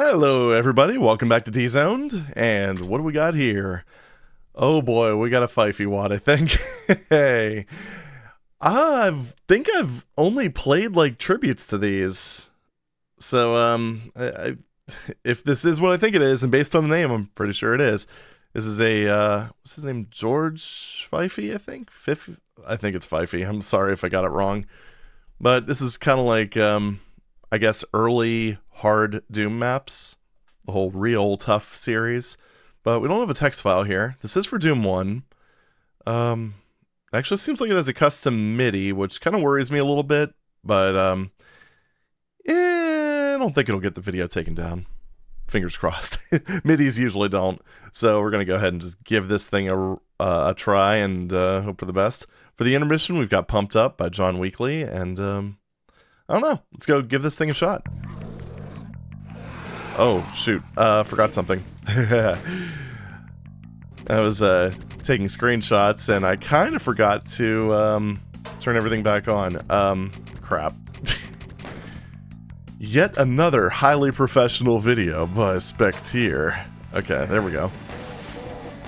Hello everybody, welcome back to T-Zoned, and what do we got here? Oh boy, we got a FIFFY5, I think. Hey, I think I've only played like tributes to these. So, if this is what I think it is, and based on the name, I'm pretty sure it is. This is a, what's his name? George Fifey, I think? I think it's Fifey. I'm sorry if I got it wrong. But this is kind of like, I guess, early hard Doom maps, the whole real tough series. But we don't have a text file here. This is for Doom 1. Actually seems like it has a custom MIDI, which kind of worries me a little bit, but I don't think it'll get the video taken down. Fingers crossed. MIDIs usually don't. So we're going to go ahead and just give this thing a try and hope for the best. For the intermission, we've got Pumped Up by John Weekly, and I don't know. Let's go give this thing a shot. Oh, shoot. Forgot something. I was taking screenshots, and I kind of forgot to turn everything back on. Crap. Yet another highly professional video by Spectier. Okay, there we go.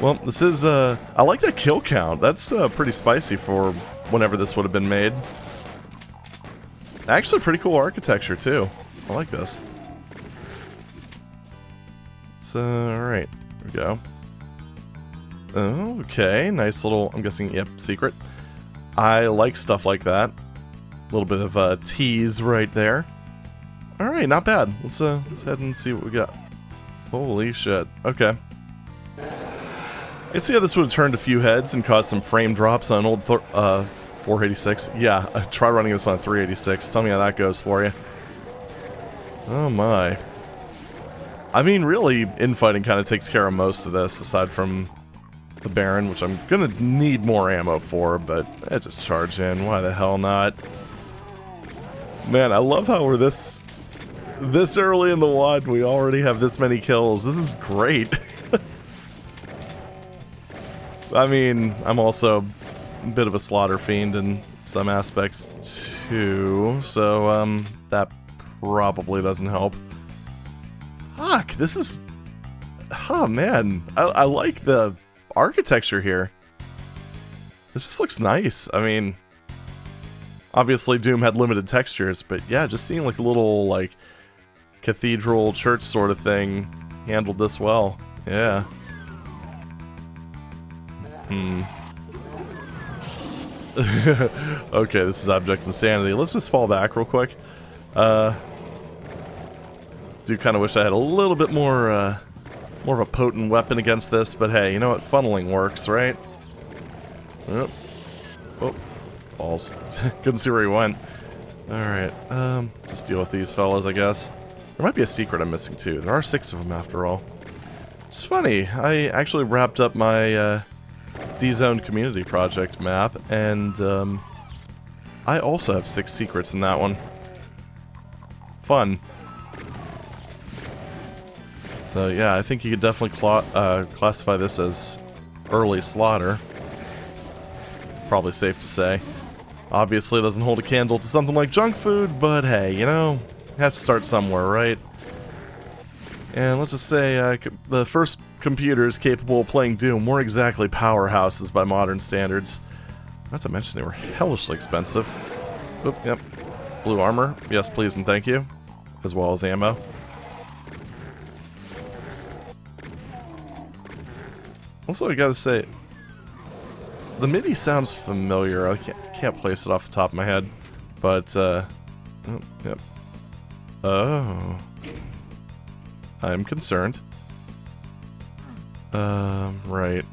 Well, this is, I like that kill count. That's pretty spicy for whenever this would have been made. Actually, pretty cool architecture, too. I like this. So, alright. There we go. Okay, nice little, I'm guessing, yep, secret. I like stuff like that. A little bit of a tease right there. Alright, not bad. Let's head and see what we got. Holy shit. Okay. I can see how this would have turned a few heads and caused some frame drops on old 486. Yeah, try running this on 386. Tell me how that goes for you. Oh my. I mean, really, infighting kind of takes care of most of this, aside from the Baron, which I'm gonna need more ammo for, but I just charge in. Why the hell not? Man, I love how we're this early in the WAD, we already have this many kills. This is great. I mean, I'm also a bit of a slaughter fiend in some aspects too, so that probably doesn't help. Fuck, this is... Oh man, I like the architecture here. This just looks nice. I mean, obviously Doom had limited textures, but yeah, just seeing like a little like cathedral church sort of thing handled this well. Yeah. Okay, this is Object Insanity. Let's just fall back real quick. Do kind of wish I had a little bit more of a potent weapon against this, but hey, you know what? Funneling works, right? Oh, oh, balls. Couldn't see where he went. Alright, just deal with these fellas, I guess. There might be a secret I'm missing, too. There are 6 of them, after all. It's funny, I actually wrapped up my, D-Zone community project map, and, I also have 6 secrets in that one. Fun. So, yeah, I think you could definitely classify this as early slaughter. Probably safe to say. Obviously, it doesn't hold a candle to something like junk food, but hey, you know, you have to start somewhere, right? And let's just say the first computers capable of playing Doom weren't exactly powerhouses by modern standards. Not to mention they were hellishly expensive. Oop, yep. Blue armor. Yes, please and thank you. As well as ammo. Also, I gotta say, the MIDI sounds familiar. I can't place it off the top of my head, but oh, yep. Oh, I'm concerned. Right.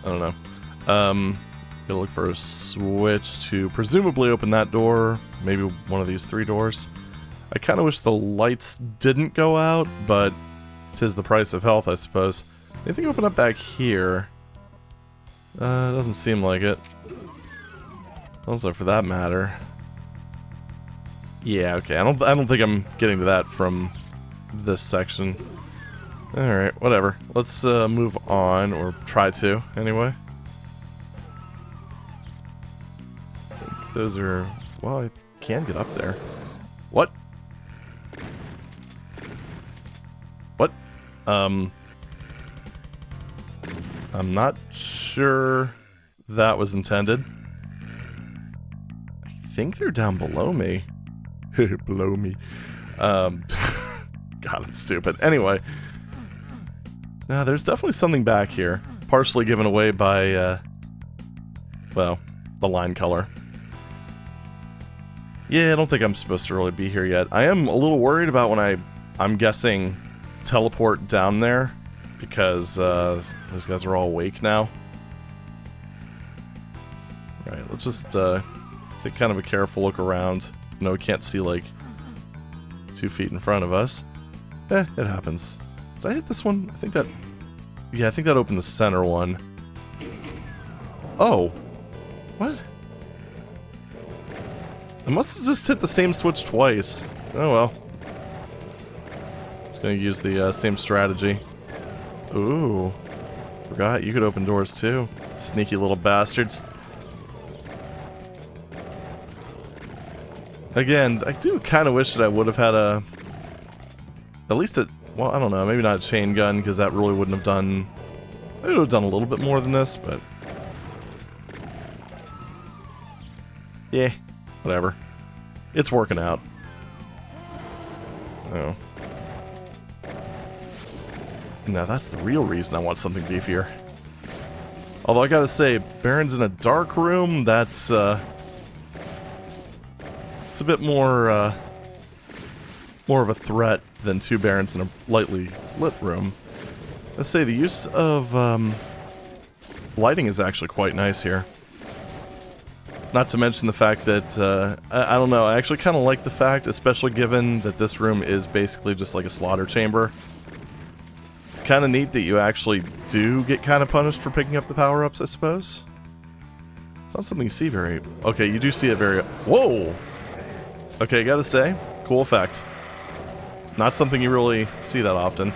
I don't know. Gonna look for a switch to presumably open that door. Maybe one of these 3 doors. I kind of wish the lights didn't go out, but 'tis the price of health, I suppose. Anything open up back here? Doesn't seem like it. Also, for that matter. Yeah, okay. I don't think I'm getting to that from this section. Alright, whatever. Let's move on, or try to, anyway. Those are... well, I can get up there. What? I'm not sure that was intended. I think they're down below me. Below me. God, I'm stupid. Anyway. Now, there's definitely something back here. Partially given away by, well, the line color. Yeah, I don't think I'm supposed to really be here yet. I am a little worried about when I'm guessing, teleport down there. Because, those guys are all awake now. Alright, let's just, take kind of a careful look around. No, we can't see, like, 2 feet in front of us. It happens. Did I hit this one? I think that... Yeah, I think that opened the center one. Oh! What? I must have just hit the same switch twice. Oh well. Just gonna use the same strategy. Ooh. Forgot you could open doors too. Sneaky little bastards. Again, I do kind of wish that I would have had a... At least a... Well, I don't know, maybe not a chain gun, because that really wouldn't have done... It would have done a little bit more than this, but... Yeah, whatever. It's working out. Oh. Now that's the real reason I want something beefier. Although I gotta say, Baron's in a dark room, that's, it's a bit more, more of a threat than 2 Barons in a lightly lit room. Let's say the use of, lighting is actually quite nice here. Not to mention the fact that, I don't know, I actually kind of like the fact, especially given that this room is basically just like a slaughter chamber. It's kind of neat that you actually do get kind of punished for picking up the power-ups, I suppose. It's not something you see very... Okay, you do see it very... Whoa! Okay, gotta say, cool effect. Not something you really see that often.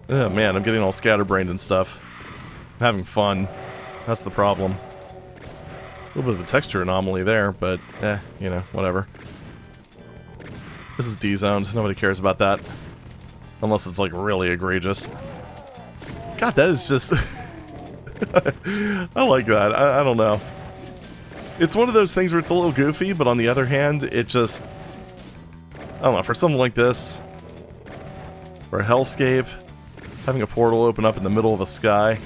Oh man, I'm getting all scatterbrained and stuff. I'm having fun. That's the problem. A little bit of a texture anomaly there, but you know, whatever. This is D-zoned. Nobody cares about that. Unless it's like really egregious. God, that is just... I like that. I don't know. It's one of those things where it's a little goofy, but on the other hand, it just... I don't know, for something like this, for a hellscape, having a portal open up in the middle of a sky,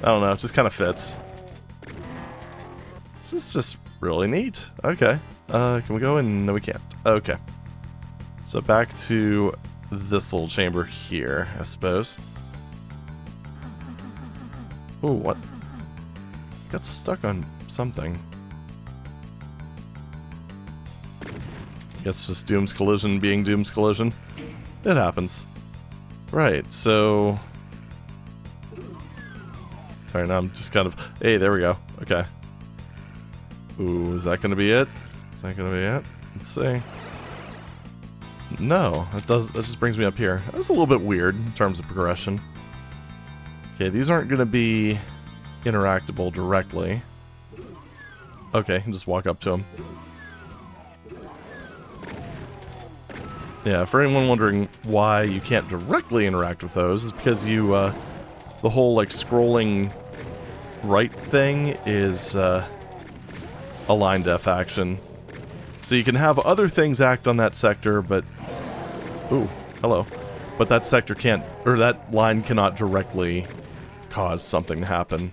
I don't know, it just kind of fits. This is just really neat. Okay. Can we go in? No, we can't. Okay. So back to this little chamber here, I suppose. Ooh, what? Got stuck on something. Guess just Doom's collision being Doom's collision. It happens. Right, so... Sorry, now I'm just kind of... Hey, there we go. Okay. Ooh, is that gonna be it? Is that gonna be it? Let's see. No, that just brings me up here. That was a little bit weird in terms of progression. Okay, these aren't gonna be interactable directly. Okay, just walk up to them. Yeah, for anyone wondering why you can't directly interact with those, is because you, the whole, like, scrolling right thing is, a line def action. So you can have other things act on that sector, but... Ooh, hello. But that sector can't, or that line cannot directly cause something to happen.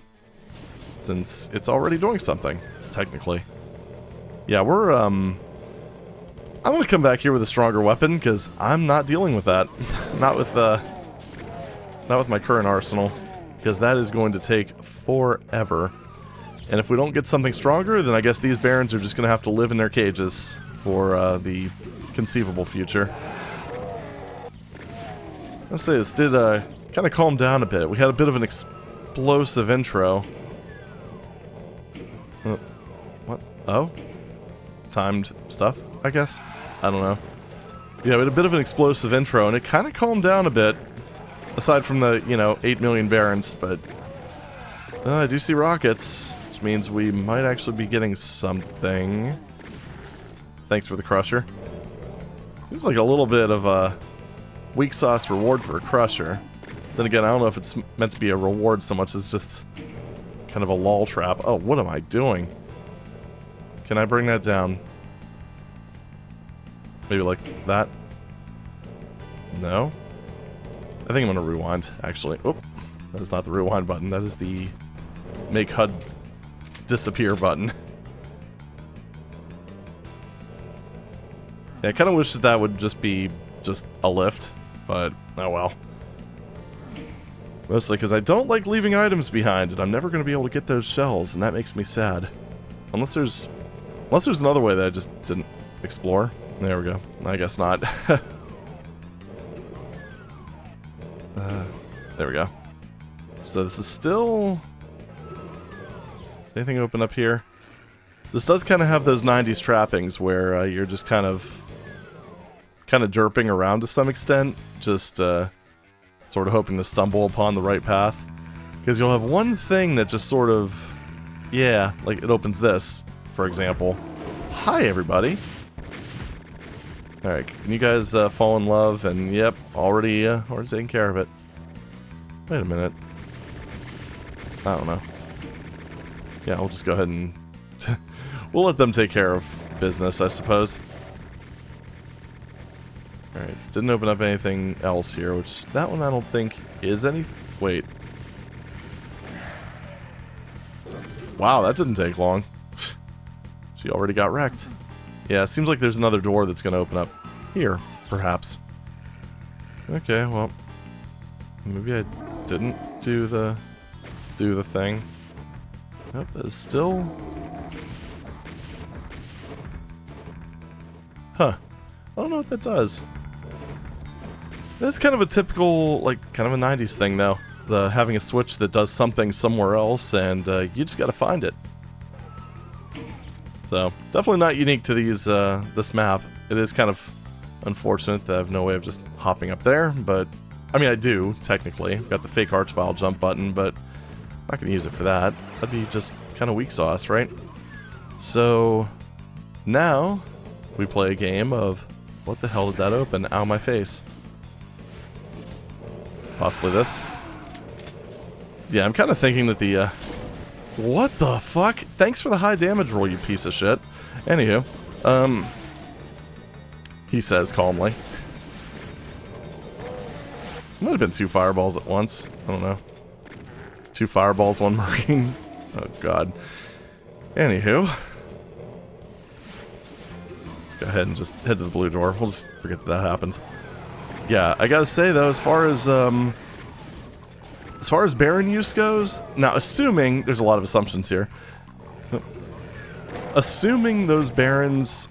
Since it's already doing something, technically. Yeah, we're, I'm gonna come back here with a stronger weapon, because I'm not dealing with that. Not with my current arsenal. Because that is going to take forever. And if we don't get something stronger, then I guess these barons are just gonna have to live in their cages for, the conceivable future. Let's say this did, kind of calm down a bit. We had a bit of an explosive intro. What? Oh? Timed stuff, I guess? I don't know. Yeah, we had a bit of an explosive intro, and it kind of calmed down a bit. Aside from the, you know, 8 million barons, but... I do see rockets, which means we might actually be getting something. Thanks for the crusher. Seems like a little bit of a weak sauce reward for a crusher. Then again, I don't know if it's meant to be a reward so much as just kind of a lol trap. Oh, what am I doing? Can I bring that down? Maybe like that? No? I think I'm gonna rewind, actually. Oh, that is not the rewind button. That is the make HUD disappear button. Yeah, I kind of wish that would just be just a lift, but oh well. Mostly because I don't like leaving items behind, and I'm never going to be able to get those shells, and that makes me sad. Unless there's another way that I just didn't explore. There we go. I guess not. There we go. So this is still... Anything open up here? This does kind of have those 90s trappings where you're just kind of derping around to some extent, just sort of hoping to stumble upon the right path. Because you'll have one thing that just sort of, yeah, like it opens this, for example. Hi, everybody. Alright, can you guys fall in love? And yep, already taking care of it. Wait a minute. I don't know. Yeah, we'll just go ahead and we'll let them take care of business, I suppose. Alright, didn't open up anything else here, which that one I don't think is any... Wait. Wow, that didn't take long. She already got wrecked. Yeah, it seems like there's another door that's going to open up here, perhaps. Okay, well, maybe I didn't do the thing. Nope, that is still... Huh. I don't know what that does. That's kind of a typical, like, kind of a 90s thing, though. Having a switch that does something somewhere else, and you just gotta find it. So, definitely not unique to these, this map. It is kind of unfortunate that I have no way of just hopping up there, but... I mean, I do, technically. I've got the fake archvile jump button, but I'm not gonna use it for that. That'd be just kind of weak sauce, right? So, now, we play a game of... What the hell did that open? Ow, my face. Possibly this. Yeah, I'm kind of thinking that the, What the fuck? Thanks for the high damage roll, you piece of shit. Anywho, he says calmly. Might have been 2 fireballs at once. I don't know. 2 fireballs, 1 marine. Oh, God. Anywho. Let's go ahead and just head to the blue door. We'll just forget that happens. Yeah, I gotta say, though, as far as Baron use goes, now, assuming, there's a lot of assumptions here. Assuming those Barons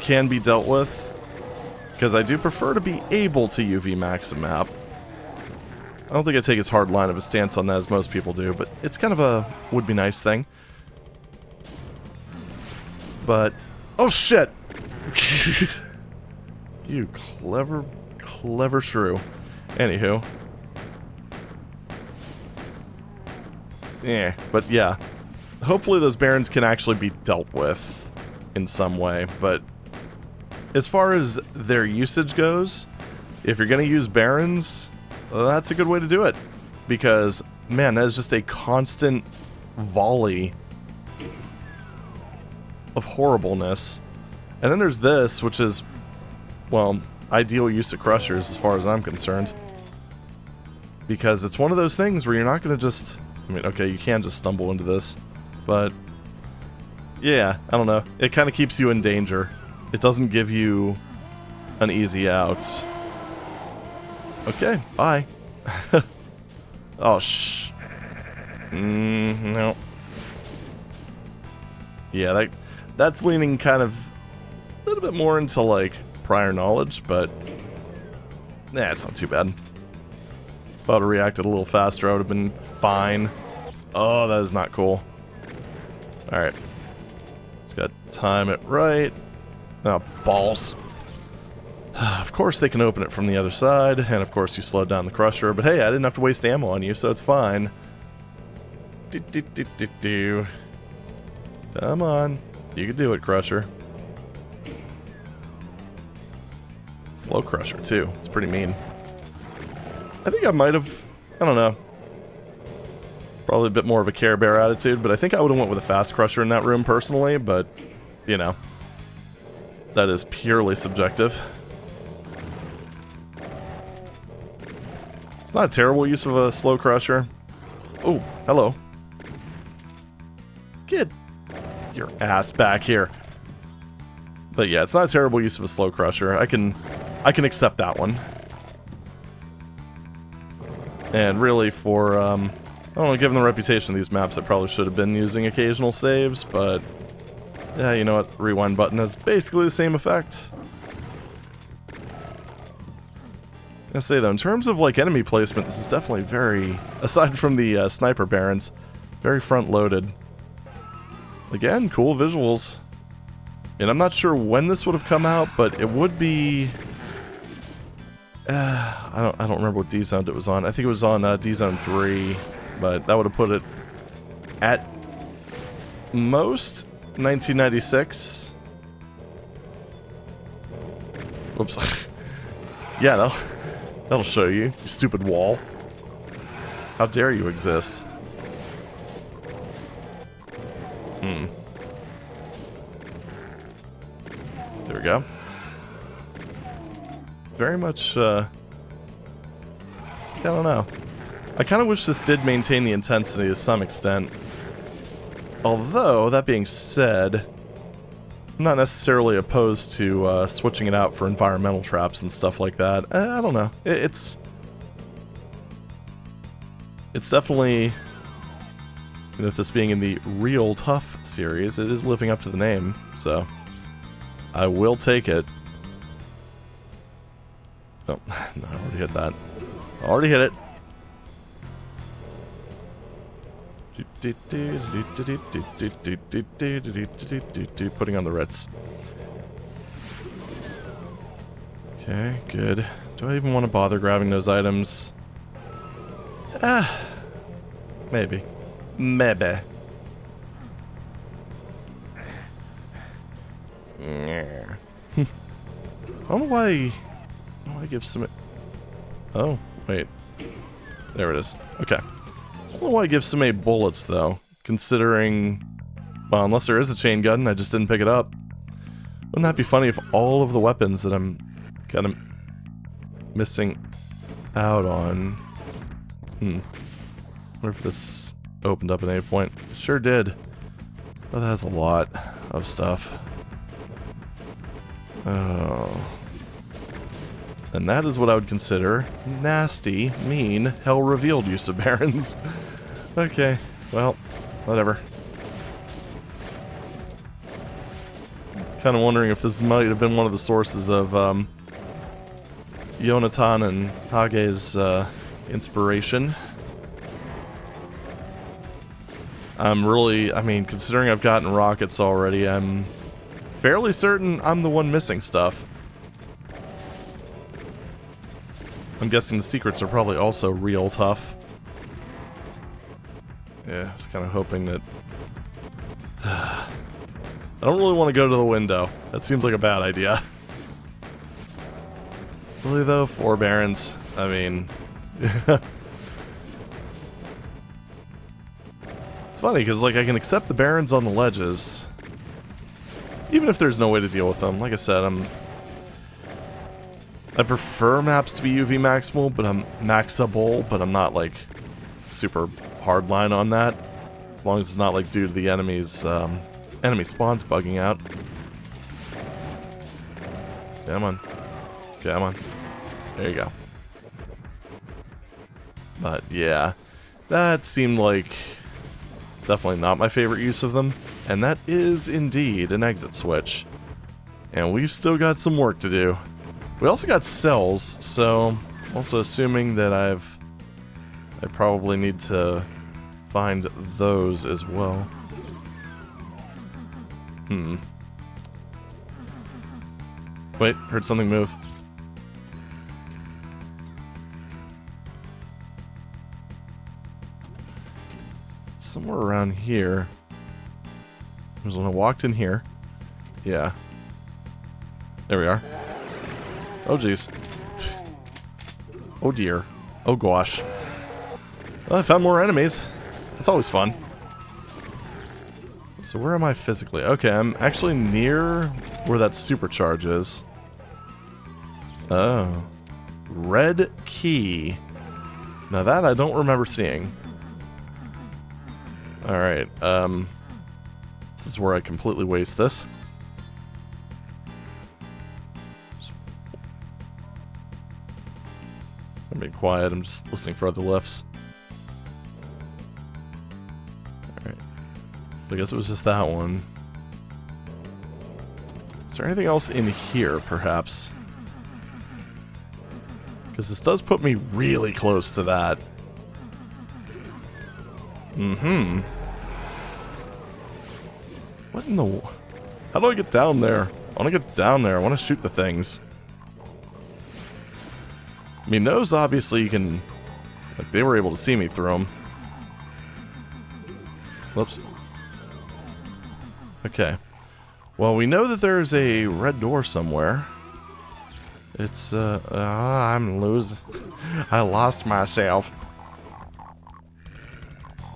can be dealt with, because I do prefer to be able to UV max a map. I don't think I take as hard line of a stance on that as most people do, but it's kind of a would-be-nice thing. But, oh shit! You clever shrew. Anywho. Yeah, but yeah. Hopefully those Barons can actually be dealt with in some way, but as far as their usage goes, if you're going to use Barons, that's a good way to do it. Because, man, that is just a constant volley of horribleness. And then there's this, which is, well, ideal use of crushers as far as I'm concerned. Because it's one of those things where you're not going to just... I mean, okay, you can just stumble into this, but... Yeah, I don't know. It kind of keeps you in danger. It doesn't give you an easy out. Okay, bye. Oh, no. Yeah, that's leaning kind of a little bit more into, like, prior knowledge, but... Nah, it's not too bad. If I would have reacted a little faster, I would have been fine. Oh, that is not cool. Alright. Just gotta time it right. Oh, balls. Of course they can open it from the other side, and of course you slowed down the crusher, but hey, I didn't have to waste ammo on you, so it's fine. Come on. You can do it, crusher. Slow Crusher, too. It's pretty mean. I think I might have... I don't know. Probably a bit more of a Care Bear attitude, but I think I would have went with a Fast Crusher in that room personally, but, you know. That is purely subjective. It's not a terrible use of a Slow Crusher. Oh, hello. Get your ass back here. But yeah, it's not a terrible use of a Slow Crusher. I can accept that one. And really for, I don't know, given the reputation of these maps, I probably should have been using occasional saves, but yeah, you know what? Rewind button has basically the same effect. I say though, in terms of like enemy placement, this is definitely very, aside from the sniper barons, very front-loaded. Again, cool visuals. And I'm not sure when this would have come out, but it would be. I don't remember what D-Zone it was on. I think it was on D-Zone 3, but that would have put it at most 1996. Whoops. Yeah, that'll show you, you stupid wall. How dare you exist? There we go. Very much, I don't know. I kind of wish this did maintain the intensity to some extent. Although, that being said, I'm not necessarily opposed to switching it out for environmental traps and stuff like that. I don't know. It's definitely, you know, this being in the Real Tough series, it is living up to the name, so I will take it. Oh, no, I already hit that. I already hit it. Putting on the Ritz. Okay, good. Do I even want to bother grabbing those items? Maybe. Maybe. I don't know why I give some... Oh, wait. There it is. Okay. I don't know why I give so many bullets, though, considering... Well, unless there is a chain gun, I just didn't pick it up. Wouldn't that be funny if all of the weapons that I'm kind of missing out on... I wonder if this opened up an A point. It sure did. Oh, that has a lot of stuff. Oh... And that is what I would consider nasty, mean, hell-revealed use of barons. Okay, well, whatever. Kind of wondering if this might have been one of the sources of Yonatan and Hage's inspiration. I'm really, I mean, considering I've gotten rockets already, I'm fairly certain I'm the one missing stuff. I'm guessing the secrets are probably also real tough. Yeah, just kind of hoping that... I don't really want to go to the window. That seems like a bad idea. Really though, 4 barons. I mean... It's funny, because like I can accept the barons on the ledges. Even if there's no way to deal with them. Like I said, I prefer maps to be UV maximal, but I'm maxable, but I'm not like super hardline on that. As long as it's not like due to the enemy's enemy spawns bugging out. Come on. Come on. There you go. But yeah, that seemed like definitely not my favorite use of them. And that is indeed an exit switch. And we've still got some work to do. We also got cells, so also assuming that I probably need to find those as well. Wait, heard something move. Somewhere around here. There's when I walked in here. Yeah. There we are. Oh, jeez. Oh, dear. Oh, gosh. Well, I found more enemies. That's always fun. So where am I physically? Okay, I'm actually near where that supercharge is. Oh. Red key. Now that I don't remember seeing. Alright, this is where I completely waste this. I'm being quiet, I'm just listening for other lifts. Alright. I guess it was just that one. Is there anything else in here, perhaps? Because this does put me really close to that. Mm-hmm. What in the... How do I get down there? I want to get down there. I want to shoot the things. I mean, those obviously you can... Like, they were able to see me through them. Whoops. Okay. Well, we know that there's a red door somewhere. It's, I'm losing. I lost myself.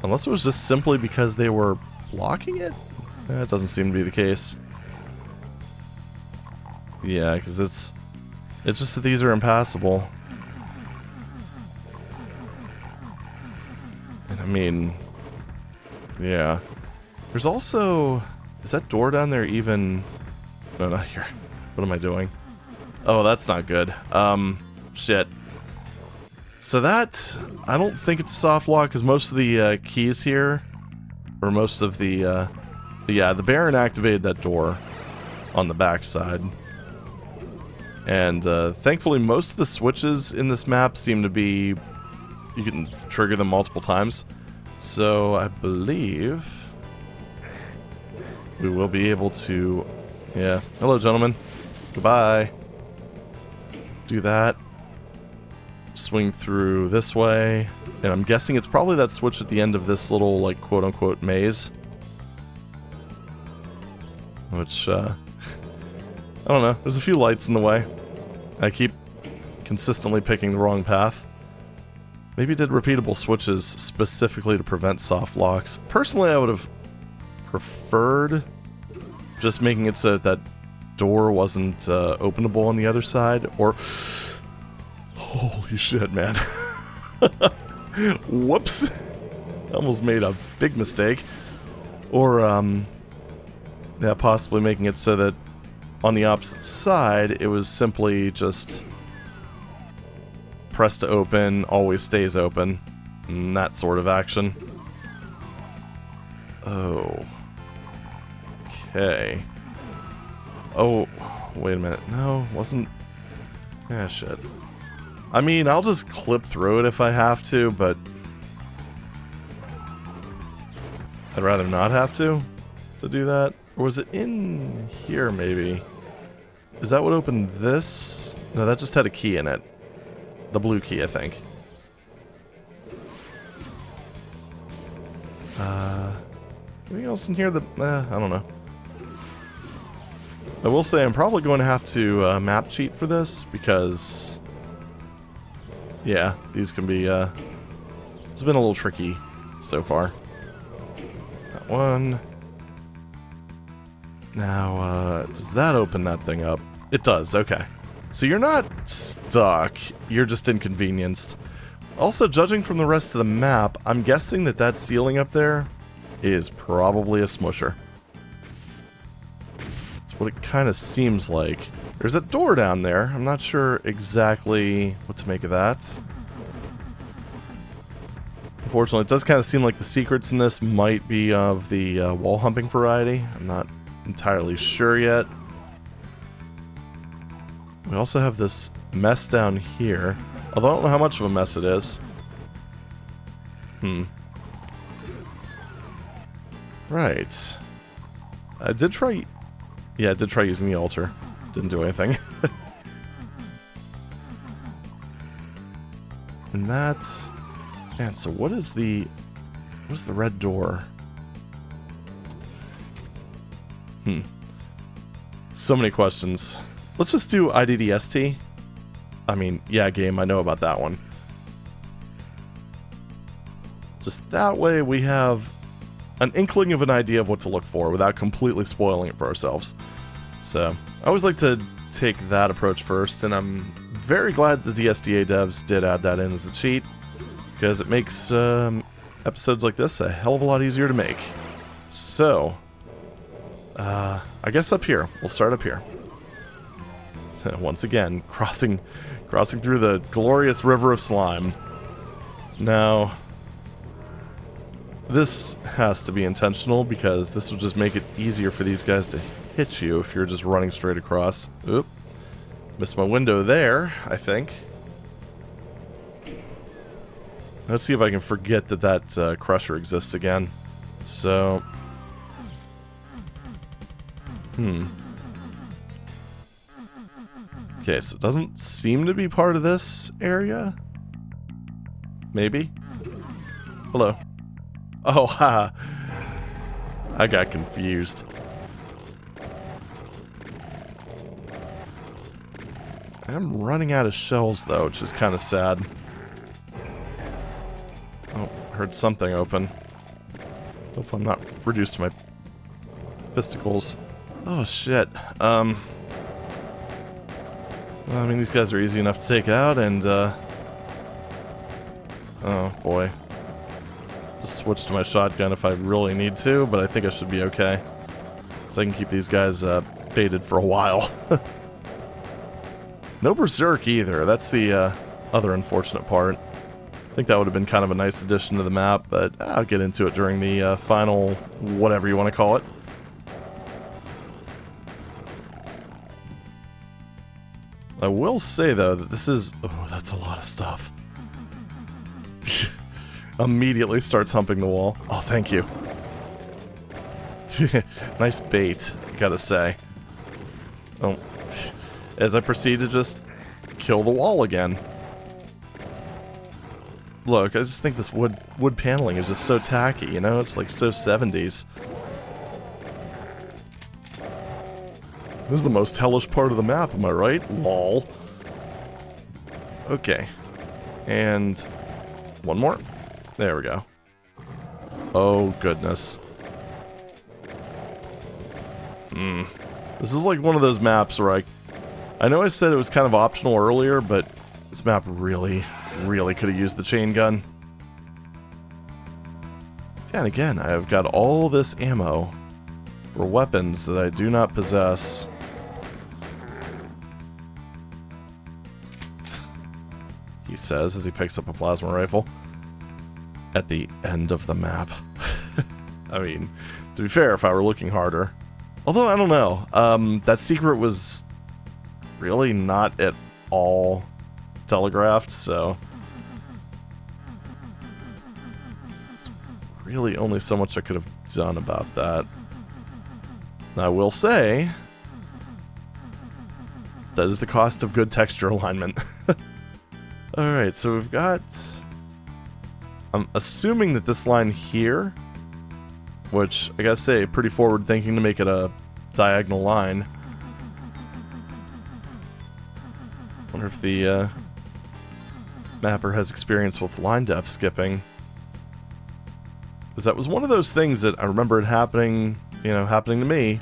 Unless it was just simply because they were blocking it? That doesn't seem to be the case. Yeah, because it's just that these are impassable. And I mean, yeah. There's also... Is that door down there even... No, not here. What am I doing? Oh, that's not good. Shit. So that... I don't think it's soft lock, because most of the keys here... Or most of the... yeah, the Baron activated that door on the backside. And thankfully, most of the switches in this map seem to be... You can trigger them multiple times. So I believe... we will be able to... Yeah. Hello, gentlemen. Goodbye. Do that. Swing through this way. And I'm guessing it's probably that switch at the end of this little, like, quote-unquote maze. Which, I don't know. There's a few lights in the way. I keep consistently picking the wrong path. Maybe it did repeatable switches specifically to prevent soft locks. Personally, I would have preferred just making it so that door wasn't openable on the other side, or... Holy shit, man. Whoops. Almost made a big mistake. Or, yeah, possibly making it so that on the opposite side, it was simply just press to open, always stays open, and that sort of action. Oh. Okay. Oh, wait a minute. No, wasn't... Ah, shit. I mean, I'll just clip through it if I have to, but... I'd rather not have to do that. Or was it in here, maybe? Is that what opened this? No, that just had a key in it. The blue key, I think. Anything else in here that... I don't know. I will say I'm probably going to have to map cheat for this, because... Yeah, these can be... It's been a little tricky so far. That one... Now, does that open that thing up? It does, okay. So you're not stuck, you're just inconvenienced. Also, judging from the rest of the map, I'm guessing that that ceiling up there is probably a smusher. That's what it kind of seems like. There's a door down there. I'm not sure exactly what to make of that. Unfortunately, it does kind of seem like the secrets in this might be of the wall humping variety. I'm not entirely sure yet. We also have this mess down here. Although I don't know how much of a mess it is. Right. I did try... Yeah, I did try using the altar. Didn't do anything. And that... Man, so what is the... What is the red door? So many questions. Let's just do IDDST, I mean, yeah, game, I know about that one. Just that way we have an inkling of an idea of what to look for without completely spoiling it for ourselves. So, I always like to take that approach first, and I'm very glad the DSDA devs did add that in as a cheat, because it makes episodes like this a hell of a lot easier to make. So, I guess up here. We'll start up here. Once again, crossing through the glorious river of slime. Now, this has to be intentional, because this will just make it easier for these guys to hit you if you're just running straight across. Oop. Missed my window there, I think. Let's see if I can forget that crusher exists again. So... Okay, so it doesn't seem to be part of this area? Maybe? Hello. Oh, ha! I got confused. I'm running out of shells, though, which is kind of sad. Oh, heard something open. Hope I'm not reduced to my fisticles. Oh, shit. Well, I mean, these guys are easy enough to take out, and, oh, boy. Just switch to my shotgun if I really need to, but I think I should be okay. So I can keep these guys, baited for a while. No berserk either. That's the, other unfortunate part. I think that would have been kind of a nice addition to the map, but I'll get into it during the, final whatever you want to call it. I will say, though, that this is... Oh, that's a lot of stuff. Immediately starts humping the wall. Oh, thank you. Nice bait, I gotta say. Oh. As I proceed to just kill the wall again. Look, I just think this wood paneling is just so tacky, you know? It's like so 70s. This is the most hellish part of the map, am I right? Lol. Okay. And one more. There we go. Oh, goodness. This is like one of those maps where I know I said it was kind of optional earlier, but this map really, really could have used the chain gun. And again, I have got all this ammo for weapons that I do not possess. He says as he picks up a plasma rifle. At the end of the map. I mean, to be fair, if I were looking harder. Although, I don't know. That secret was really not at all telegraphed, so... There's really only so much I could have done about that. I will say... That is the cost of good texture alignment. Alright, so we've got... I'm assuming that this line here, which I gotta say, pretty forward thinking to make it a diagonal line. Wonder if the mapper has experience with line def skipping. Because that was one of those things that I remember it happening, you know, happening to me.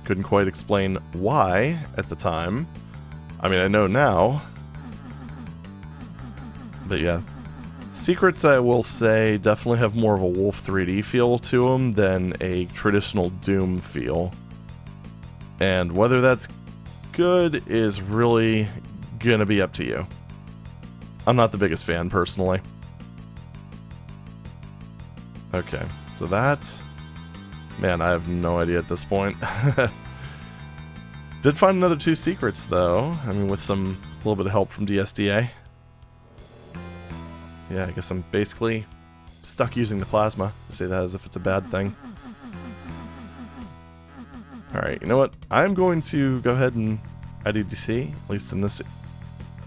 Couldn't quite explain why at the time. I mean, I know now. But yeah. Secrets, I will say, definitely have more of a Wolf 3D feel to them than a traditional Doom feel. And whether that's good is really gonna be up to you. I'm not the biggest fan, personally. Okay, so that... Man, I have no idea at this point. Did find another 2 secrets, though. I mean, with a little bit of help from DSDA. Yeah, I guess I'm basically stuck using the plasma. I say that as if it's a bad thing. Alright, you know what? I'm going to go ahead and IDDC, at least in this...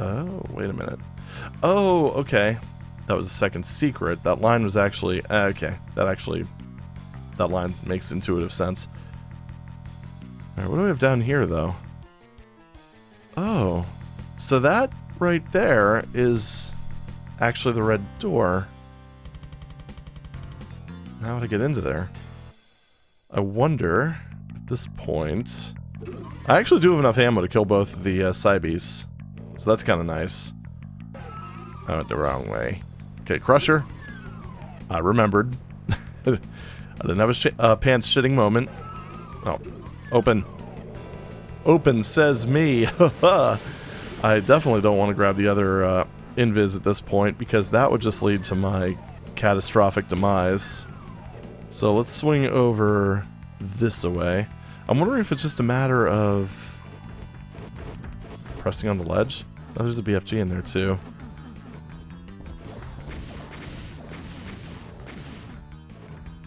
Oh, wait a minute. Oh, okay. That was the second secret. That line was actually... okay, that line makes intuitive sense. Alright, what do we have down here, though? Oh, so that right there is actually the red door. How would I get into there? I wonder, at this point... I actually do have enough ammo to kill both of the Cybes, so that's kind of nice. I went the wrong way. Okay, Crusher. I remembered. I didn't have a pants shitting moment. Oh, open. Open says me. I definitely don't want to grab the other invis at this point, because that would just lead to my catastrophic demise. So let's swing over this way. I'm wondering if it's just a matter of pressing on the ledge. Oh, there's a BFG in there too.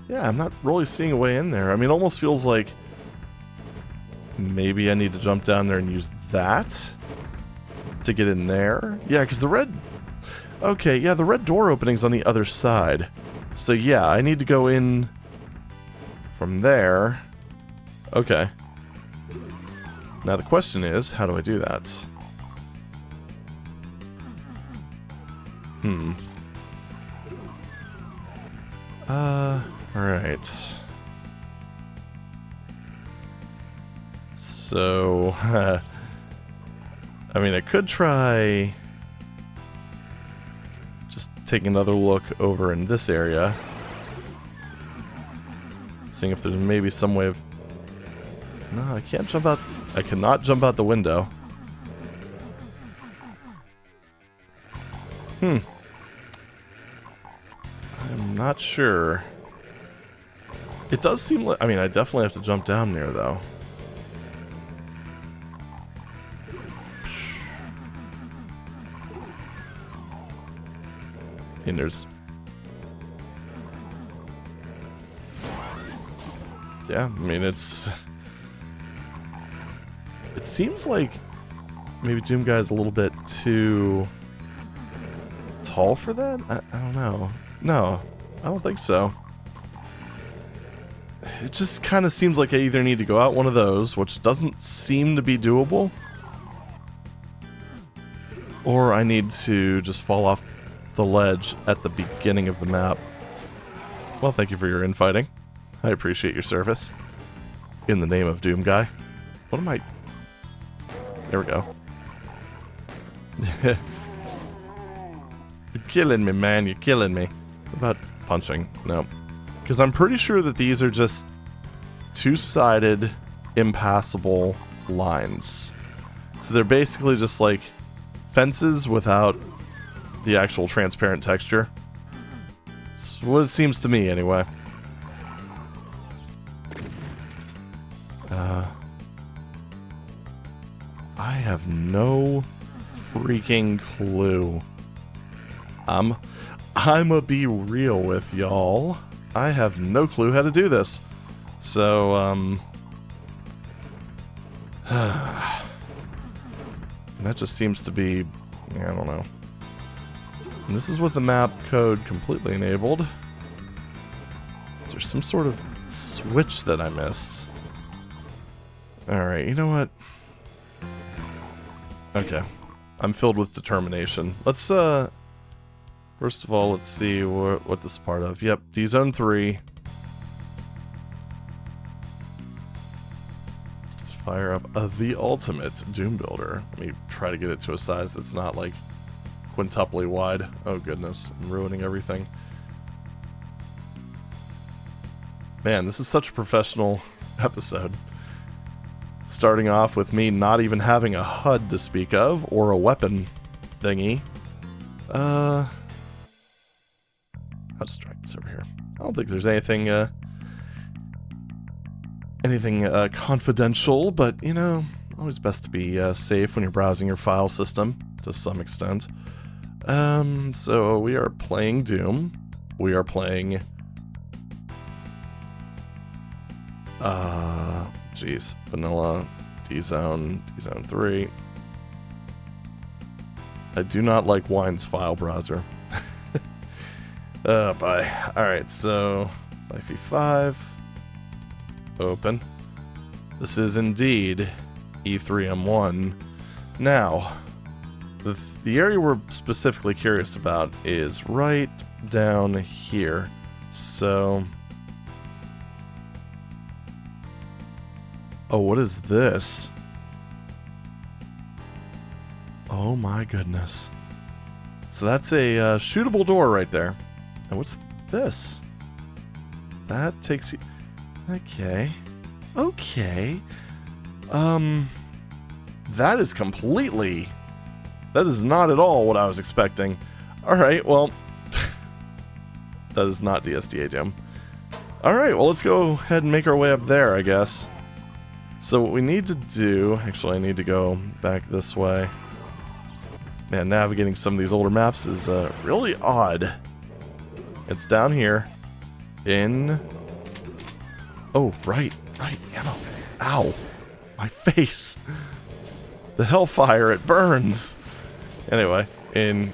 Yeah, I'm not really seeing a way in there. I mean, it almost feels like maybe I need to jump down there and use that to get in there. Yeah, because the red... Okay, yeah, the red door opening's on the other side. So yeah, I need to go in from there. Okay. Now the question is, how do I do that? Alright. So, I mean, I could try just taking another look over in this area. Seeing if there's maybe some way of... No, I can't jump out. I cannot jump out the window. I'm not sure. It does seem like... I mean, I definitely have to jump down there, though. And there's... Yeah, I mean, it's... It seems like maybe Doom Guy's a little bit too tall for that? I don't know. No, I don't think so. It just kind of seems like I either need to go out one of those, which doesn't seem to be doable, or I need to just fall off the ledge at the beginning of the map. Well, thank you for your infighting. I appreciate your service. In the name of Doom Guy. What am I... There we go. You're killing me, man. You're killing me. What about punching? No. Because I'm pretty sure that these are just two-sided, impassable lines. So they're basically just like fences without the actual transparent texture. It's what it seems to me, anyway. I have no freaking clue. I'ma be real with y'all. I have no clue how to do this. So, that just seems to be, I don't know. And this is with the map code completely enabled. Is there some sort of switch that I missed? Alright, you know what? Okay. I'm filled with determination. Let's, first of all, let's see what this is part of. Yep, D-Zone 3. Let's fire up the ultimate Doom Builder. Let me try to get it to a size that's not, like, quintuply wide. Oh, goodness. I'm ruining everything. Man, this is such a professional episode. Starting off with me not even having a HUD to speak of, or a weapon thingy. I'll just drag this over here. I don't think there's anything, confidential, but, you know, always best to be, safe when you're browsing your file system, to some extent. So we are playing Doom. We are playing, jeez, vanilla, D-Zone, D-Zone 3. I do not like Wine's file browser. Bye. Alright, so FIFFY5. Open. This is indeed E3M1. Now, The area we're specifically curious about is right down here. So... Oh, what is this? Oh my goodness. So that's a shootable door right there. And what's this? That takes you... Okay. Okay. That is completely... That is not at all what I was expecting. Alright, well... that is not dsda-doom. Alright, well let's go ahead and make our way up there, I guess. So what we need to do... Actually, I need to go back this way. Man, navigating some of these older maps is really odd. It's down here. In... Oh, right, ammo. Ow. My face. The hellfire, it burns. Anyway, I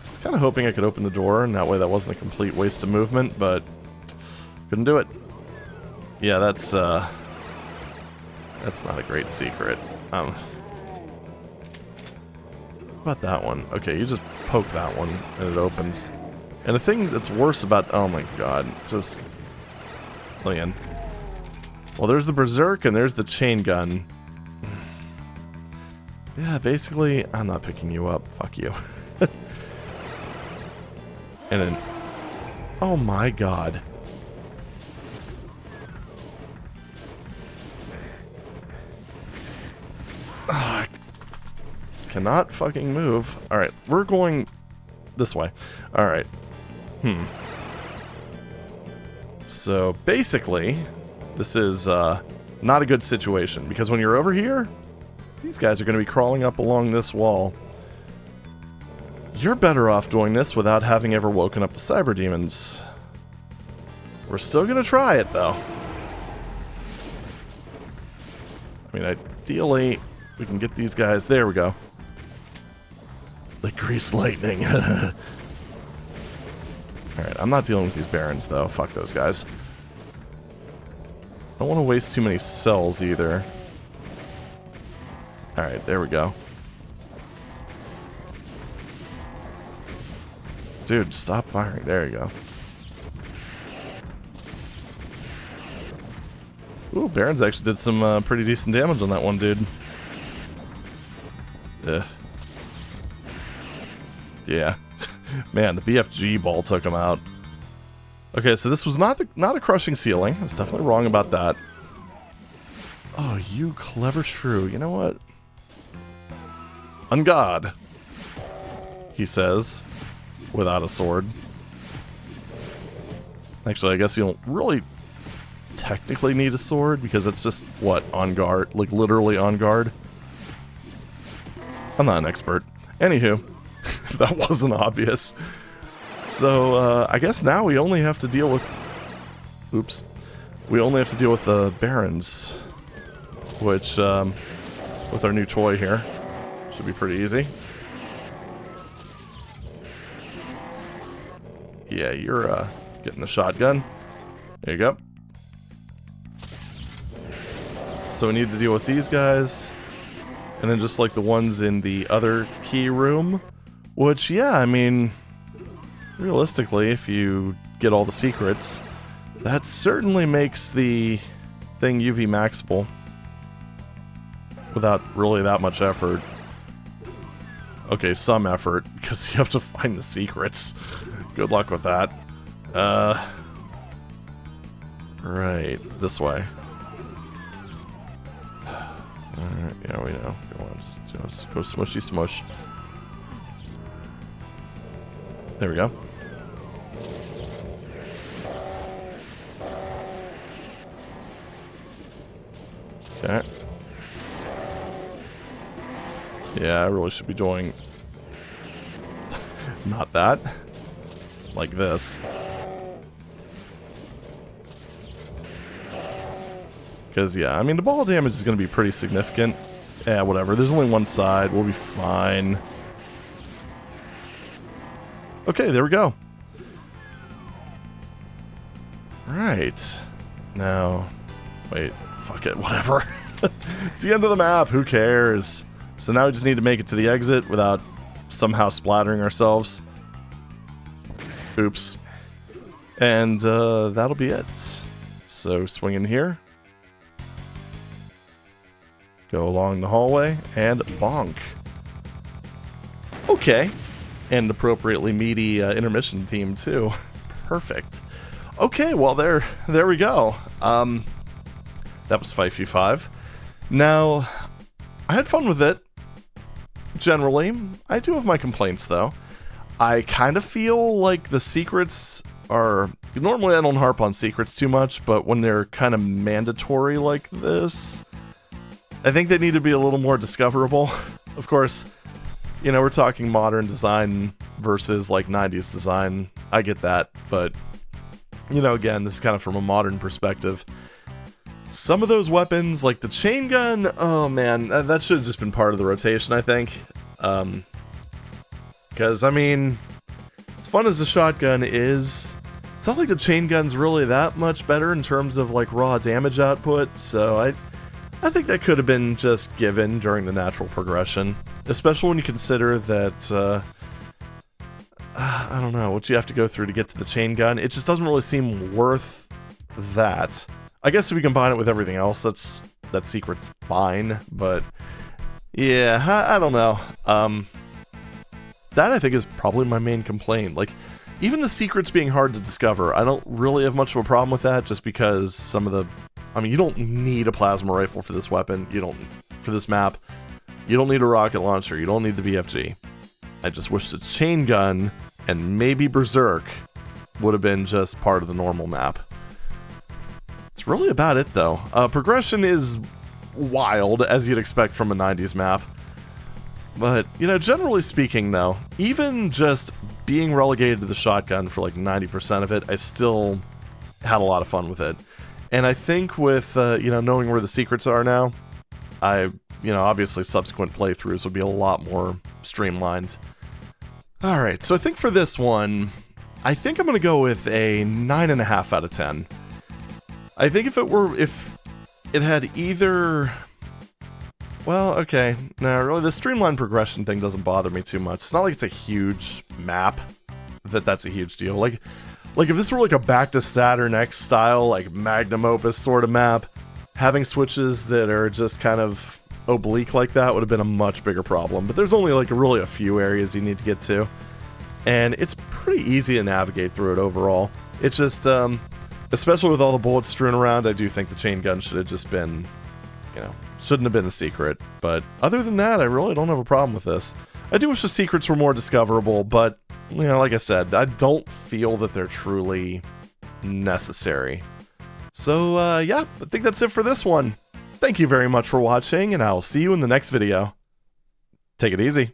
was kind of hoping I could open the door, and that way that wasn't a complete waste of movement, but couldn't do it. Yeah, that's not a great secret. How about that one? Okay, you just poke that one, and it opens. And the thing that's worse about... Oh my god, just... Lillian. Well, there's the Berserk, and there's the chain gun. Yeah, basically, I'm not picking you up. Fuck you. And then... Oh my god. I cannot fucking move. Alright, we're going this way. Alright. So, basically, this is not a good situation, because when you're over here, these guys are going to be crawling up along this wall. You're better off doing this without having ever woken up the cyber demons. We're still going to try it, though. I mean, ideally, we can get these guys... There we go. Like grease lightning. Alright, I'm not dealing with these barons, though. Fuck those guys. I don't want to waste too many cells, either. Alright, there we go. Dude, stop firing. There you go. Ooh, barons actually did some pretty decent damage on that one, dude. Ugh. Yeah. Man, the BFG ball took him out. Okay, so this was not a crushing ceiling. I was definitely wrong about that. Oh, you clever shrew. You know what? On God, he says, without a sword. Actually, I guess you don't really technically need a sword, because it's just, what, on guard? Like, literally on guard? I'm not an expert. Anywho, if that wasn't obvious. So, I guess now we only have to deal with... Oops. We only have to deal with the barons. Which, with our new toy here, should be pretty easy. Yeah, you're, getting the shotgun. There you go. So we need to deal with these guys. And then just like the ones in the other key room. Which, yeah, I mean... Realistically, if you get all the secrets, that certainly makes the thing UV maxable. Without really that much effort. Okay, some effort, because you have to find the secrets. Good luck with that. Right, this way. Alright, yeah, we know. Go on, just go smushy smush. There we go. Okay. Yeah, I really should be doing... not that. Like this. Because, yeah, I mean, the ball damage is going to be pretty significant. Yeah, whatever. There's only one side. We'll be fine. Okay, there we go. Right. Now... Wait. Fuck it. Whatever. It's the end of the map. Who cares? So now we just need to make it to the exit without somehow splattering ourselves. Oops. And that'll be it. So swing in here. Go along the hallway and bonk. Okay. And an appropriately meaty intermission theme too. Perfect. Okay, well there we go. That was FIFFY5. Now, I had fun with it. Generally, I do have my complaints though. I kind of feel like the secrets are... Normally I don't harp on secrets too much, but when they're kind of mandatory like this, I think they need to be a little more discoverable. Of course, you know, we're talking modern design versus like 90s design. I get that, but, you know, again, this is kind of from a modern perspective. Some of those weapons, like the chain gun, oh man, that should have just been part of the rotation, I think. Because, I mean, as fun as the shotgun is, it's not like the chain gun's really that much better in terms of like raw damage output, so I think that could have been just given during the natural progression. Especially when you consider that, I don't know, what you have to go through to get to the chain gun. It just doesn't really seem worth that. I guess if you combine it with everything else, that secret's fine, but yeah, I don't know. That I think is probably my main complaint. Like, even the secrets being hard to discover, I don't really have much of a problem with that, just because some of the... I mean, you don't need a plasma rifle for this weapon, for this map. You don't need a rocket launcher, you don't need the BFG. I just wish the chain gun and maybe Berserk would have been just part of the normal map. It's really about it, though. Progression is wild, as you'd expect from a 90s map. But, you know, generally speaking, though, even just being relegated to the shotgun for like 90% of it, I still had a lot of fun with it. And I think with, you know, knowing where the secrets are now, you know, obviously subsequent playthroughs will be a lot more streamlined. Alright, so I think for this one, I think I'm going to go with a 9.5 out of 10. I think if it had either... Well, okay, no, really, the streamlined progression thing doesn't bother me too much. It's not like it's a huge map, that's a huge deal. Like if this were like a Back to Saturn X style, like magnum opus sort of map, having switches that are just kind of oblique like that would have been a much bigger problem. But there's only like really a few areas you need to get to, and it's pretty easy to navigate through it overall. It's just, especially with all the bullets strewn around, I do think the chain gun should have just been, you know, shouldn't have been a secret. But other than that, I really don't have a problem with this. I do wish the secrets were more discoverable, but, you know, like I said, I don't feel that they're truly necessary. So, yeah, I think that's it for this one. Thank you very much for watching, and I'll see you in the next video. Take it easy.